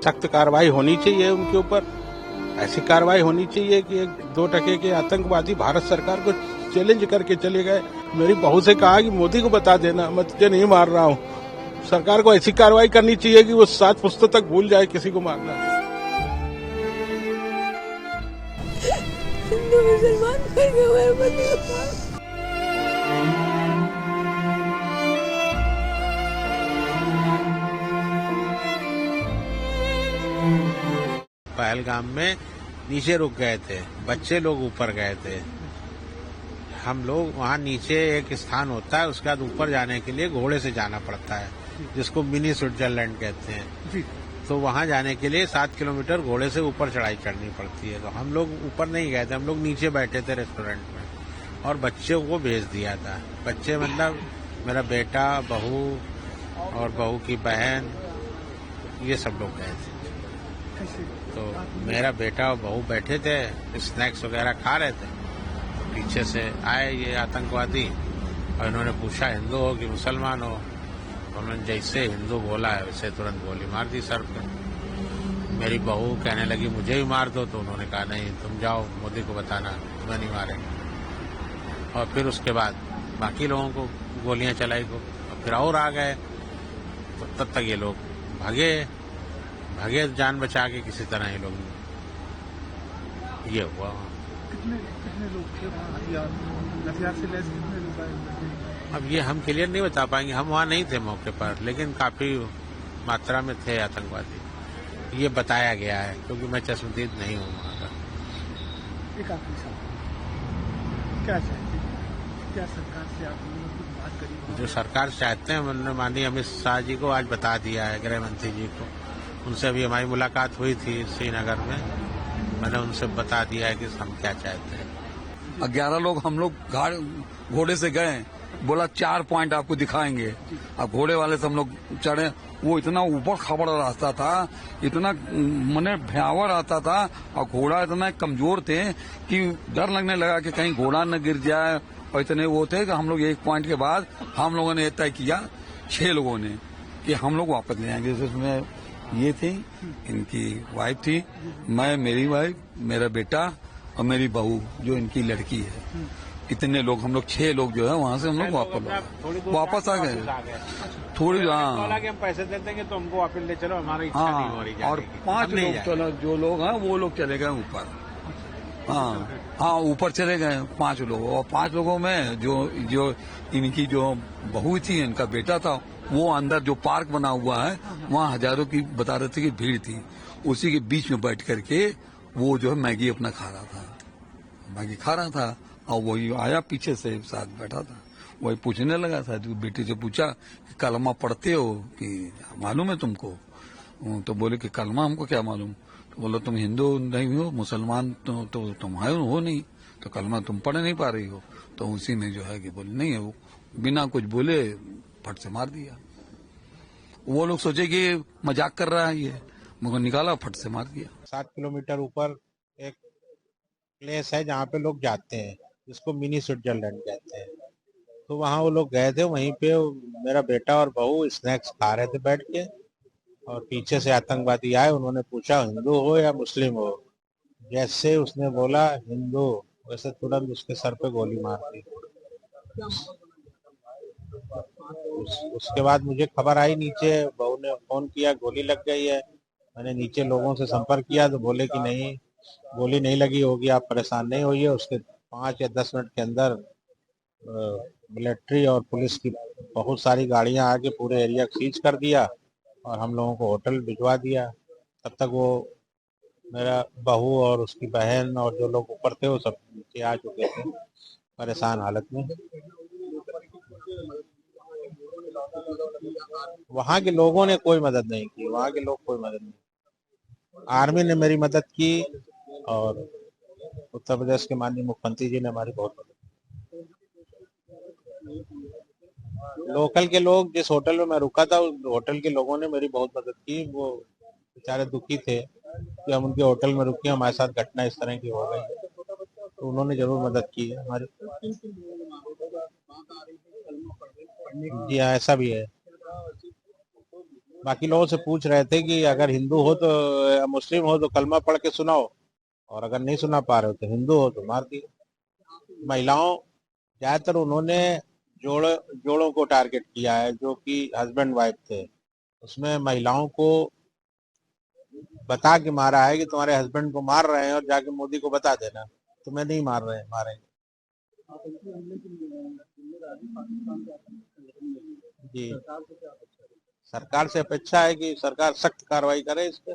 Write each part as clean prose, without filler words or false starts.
सख्त कार्रवाई होनी चाहिए उनके ऊपर। ऐसी कार्रवाई होनी चाहिए कि एक 2 टके के आतंकवादी भारत सरकार को चैलेंज करके चले गए। मेरी बहू से कहा कि मोदी को बता देना, मैं तुझे नहीं मार रहा हूँ। सरकार को ऐसी कार्रवाई करनी चाहिए कि वो 7 पुस्तक तक भूल जाए किसी को मारना। हिंदू मुसलमान करके हुए बंदे पहलगाम में नीचे रुक गए थे, बच्चे लोग ऊपर गए थे। हम लोग वहाँ नीचे एक स्थान होता है, उसके बाद ऊपर जाने के लिए घोड़े से जाना पड़ता है, जिसको मिनी स्विट्जरलैंड कहते हैं। तो वहाँ जाने के लिए 7 किलोमीटर घोड़े से ऊपर चढ़ाई चढ़नी पड़ती है। तो हम लोग ऊपर नहीं गए थे, हम लोग नीचे बैठे थे रेस्टोरेंट में और बच्चों को भेज दिया था। बच्चे मतलब मेरा बेटा, बहू और बहू की बहन, ये सब लोग गए थे। तो मेरा बेटा और बहू बैठे थे, स्नैक्स वगैरह खा रहे थे। तो पीछे से आए ये आतंकवादी और इन्होंने पूछा हिंदू हो कि मुसलमान हो। तो उन्होंने जैसे हिंदू बोला है वैसे तुरंत गोली मार दी सर पे। मेरी बहू कहने लगी मुझे भी मार दो, तो उन्होंने कहा नहीं, तुम जाओ मोदी को बताना, तुम्हें नहीं मारेंगे। और फिर उसके बाद बाकी लोगों को गोलियां चलाई को, और फिर और आ गए। तो तब तक ये लोग भागे जान बचा के किसी तरह ये लोग। ये हुआ। कितने लोग थे हथियार से लैस कितने लोग आए? अब ये हम क्लियर नहीं बता पाएंगे, हम वहाँ नहीं थे मौके पर, लेकिन काफी मात्रा में थे आतंकवादी, ये बताया गया है, क्योंकि मैं चश्मदीद नहीं हूँ वहाँ का। एक आखिरी सवाल, क्या चाहते हैं, क्या सरकार से आप लोगों ने बात करी? जो सरकार चाहते हैं उन्होंने माननीय अमित शाह जी को आज बता दिया है, गृह मंत्री जी को। उनसे अभी हमारी मुलाकात हुई थी श्रीनगर में, मैंने उनसे बता दिया है कि हम क्या चाहते हैं। 11 लोग हम लोग घोड़े से गए, बोला 4 पॉइंट आपको दिखाएंगे। अब घोड़े वाले से हम लोग चढ़े, वो इतना ऊपर खबर रास्ता था, इतना मने भयावह रास्ता था, और घोड़ा इतना कमजोर थे कि डर लगने लगा कि कहीं घोड़ा न गिर जाए। और इतने वो थे कि हम लोग 1 पॉइंट के बाद हम लोगों ने तय किया, 6 लोगों ने, कि हम लोग वापस ले आएंगे। जिसमें ये थी, इनकी वाइफ थी, मैं, मेरी वाइफ, मेरा बेटा और मेरी बहू जो इनकी लड़की है। इतने लोग, हम लोग 6 लोग जो है वहाँ से हम लोग वापस आ गए। थोड़ी, हाँ, हम पैसे दे देंगे तो हमको वापस ले चलो, हमारी इच्छा नहीं हो रही। और 5 लोग जो लोग हैं वो लोग चले गए ऊपर। हाँ, ऊपर चले गए 5 लोग, और 5 लोगों में जो इनकी जो बहू थी, इनका बेटा था, वो अंदर जो पार्क बना हुआ है वहाँ हजारों की बता रहे थे कि भीड़ थी, उसी के बीच में बैठ करके वो जो है मैगी अपना खा रहा था। और वही आया पीछे से साथ बैठा था, वही पूछने लगा था, तो बेटी से पूछा कि कलमा पढ़ते हो कि मालूम है तुमको? तो बोले कि कलमा हमको क्या मालूम। तो बोला तुम हिंदू नहीं हो, मुसलमान तो तुम हो नहीं, तो कलमा तुम पढ़ नहीं पा रही हो। तो उसी में जो है कि बोले नहीं है, वो बिना कुछ बोले फट से मार दिया। वो लोग सोचे कि मजाक कर रहा है ये, मगर निकाला, फट से मार दिया। 7 किलोमीटर ऊपर एक प्लेस है जहाँ पे लोग जाते हैं, जिसको मिनी स्विट्जरलैंड कहते हैं। तो वहाँ वो लोग गए थे, वहीं पे मेरा बेटा और बहू स्नैक्स खा रहे थे बैठ के, और पीछे से आतंकवादी आए। उन्होंने पूछा हिंदू हो या मुस्लिम हो। जैसे उसने बोला हिंदू, वैसे तुरंत उसके सर पे गोली मार दी। उसके बाद मुझे खबर आई नीचे, बहू ने फोन किया गोली लग गई है। मैंने नीचे लोगों से संपर्क किया तो बोले कि नहीं, गोली नहीं लगी होगी, आप परेशान नहीं होइए। उसके 5 या 10 मिनट के अंदर मिलिट्री और पुलिस की बहुत सारी गाड़ियां आके पूरे एरिया सीज कर दिया और हम लोगों को होटल भिजवा दिया। तब तक वो मेरा बहू और उसकी बहन और जो लोग ऊपर थे वो सब नीचे आ चुके थे परेशान हालत में। वहाँ के लोगों ने कोई मदद नहीं की, वहाँ के लोग कोई मदद नहीं। आर्मी ने मेरी मदद की और उत्तर प्रदेश के माननीय मुख्यमंत्री जी ने हमारी बहुत मदद की। लोकल के लोग, जिस होटल में मैं रुका था, उस होटल के लोगों ने मेरी बहुत मदद की। वो बेचारे दुखी थे कि हम उनके होटल में रुके, हमारे साथ घटना इस तरह की हो गई, तो उन्होंने जरूर मदद की है हमारी। जी हाँ, ऐसा भी है। बाकी लोगों से पूछ रहे थे कि अगर हिंदू हो तो या मुस्लिम हो तो कलमा पढ़ के सुनाओ, और अगर नहीं सुना पा रहे हो तो हिंदू हो तो मार दिए। महिलाओं ज्यादातर उन्होंने जोड़ों को टारगेट किया है जो कि हस्बैंड वाइफ थे, उसमें महिलाओं को बता के मारा है कि तुम्हारे हस्बैंड को मार रहे हैं और जाके मोदी को बता देना, तुम्हें नहीं मार रहे हैं, मारेंगे। जी, सरकार से अपेक्षा है कि सरकार सख्त कार्रवाई करे इस पर।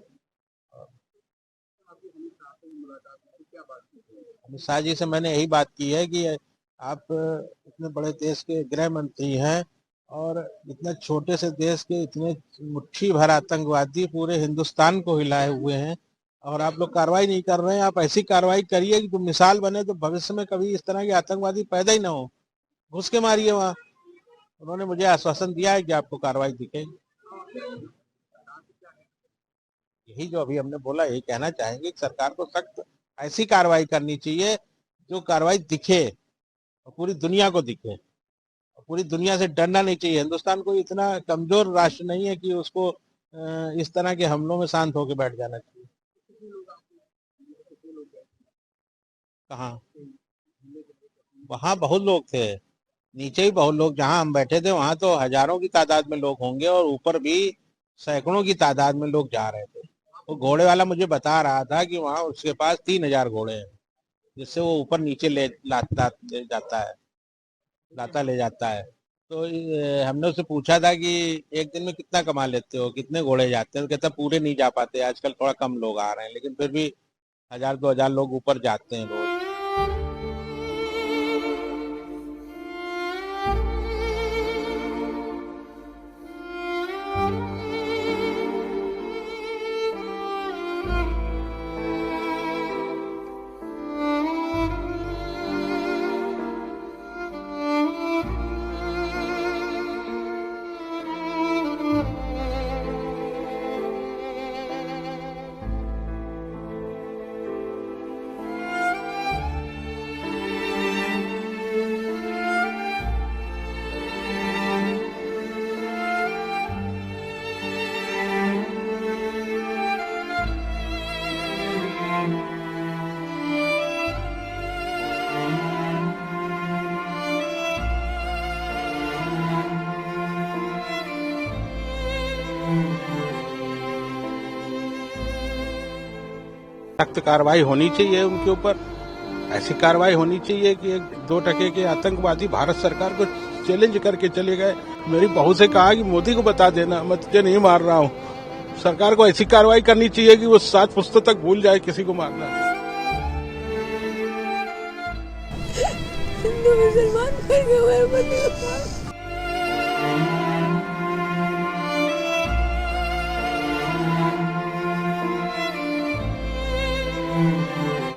अमित शाह जी से मैंने यही बात की है कि आप इतने बड़े देश के गृह मंत्री हैं और इतने छोटे से देश के इतने मुट्ठी भर आतंकवादी पूरे हिंदुस्तान को हिलाए हुए हैं और आप लोग कार्रवाई नहीं कर रहे हैं। आप ऐसी कार्रवाई करिए कि तुम मिसाल बने, तो भविष्य में कभी इस तरह के आतंकवादी पैदा ही ना हो, घुस के मारिए वहां। उन्होंने मुझे आश्वासन दिया है कि आपको कार्रवाई दिखेगी। यही जो अभी हमने बोला, यही कहना चाहेंगे कि सरकार को सख्त ऐसी कार्रवाई करनी चाहिए जो कार्रवाई दिखे और पूरी दुनिया को दिखे, और पूरी दुनिया से डरना नहीं चाहिए। हिंदुस्तान कोई इतना कमजोर राष्ट्र नहीं है कि उसको इस तरह के हमलों में शांत होकर बैठ जाना चाहिए। कहाँ? वहां बहुत लोग थे, नीचे ही बहुत लोग, जहां हम बैठे थे वहां तो हजारों की तादाद में लोग होंगे और ऊपर भी सैकड़ों की तादाद में लोग जा रहे थे। वो घोड़े वाला मुझे बता रहा था कि वहां उसके पास 3000 घोड़े हैं, जिससे वो ऊपर नीचे ले जाता है, लाता ले जाता है। तो हमने उससे पूछा था कि एक दिन में कितना कमा लेते हो, कितने घोड़े जाते हैं, तो कहता पूरे नहीं जा पाते, आजकल थोड़ा कम लोग आ रहे हैं, लेकिन फिर भी 1000-2000 लोग ऊपर जाते हैं रोज। सख्त कार्रवाई होनी चाहिए उनके ऊपर। ऐसी कार्रवाई होनी चाहिए कि 1-2 के आतंकवादी भारत सरकार को चैलेंज करके चले गए। मेरी बहू से कहा कि मोदी को बता देना, मैं तुझे नहीं मार रहा हूँ। सरकार को ऐसी कार्रवाई करनी चाहिए कि वो 7 पुश्तों तक भूल जाए किसी को मारना। हिंदू मुसलमान करके मेरे पति को